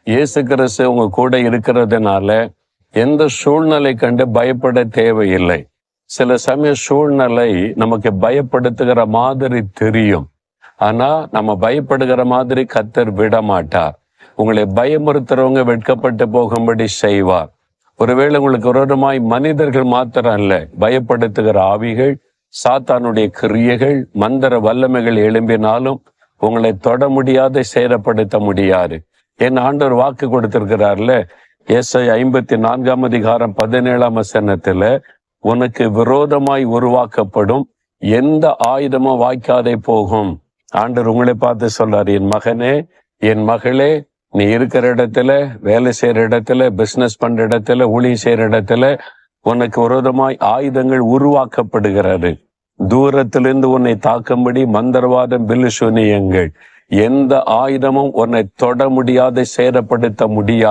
இயேசு கிறிஸ்து உங்க கூட இருக்கிறதுனால எந்த சூழ்நிலை கண்டு பயப்பட தேவையில்லை. சில சமய சூழ்நிலை நமக்கு பயப்படுத்துகிற மாதிரி தெரியும். ஆனா நம்ம பயப்படுகிற மாதிரி கர்த்தர் விட மாட்டார். உங்களை பயமுறுத்துறவங்க வெட்கப்பட்டு போகும்படி செய்வார். ஒருவேளை உங்களுக்கு விரோதமாய் மனிதர்கள் மாத்திரம் அல்ல, பயப்படுத்துகிற ஆவிகள், சாத்தானுடைய கிரியைகள், மந்திர வல்லமைகள் எழும்பினாலும் உங்களை தொட முடியாத, சேதப்படுத்த முடியாது. என் ஆண்டவர் வாக்கு கொடுத்திருக்கிறார்ல, ஏசாயா 54:17 உனக்கு விரோதமாய் உருவாக்கப்படும் எந்த ஆயுதமும் வாய்க்காதே போகும். ஆண்டவர் உங்களை பார்த்து சொல்றார், என் மகனே, என் மகளே, நீ இருக்கிற இடத்துல, வேலை செய்யற இடத்துல, பிசினஸ் பண்ற இடத்துல, ஊழியம் செய்யற இடத்துல உனக்கு விரோதமாய் ஆயுதங்கள் உருவாக்கப்படுகிறது. தூரத்திலிருந்து உன்னை தாக்கும்படி மந்திரவாதம், பில்லு சூனியங்கள், எந்த ஆயுதமும் உன்னை தொட முடியாத, சேதப்படுத்த முடியாது.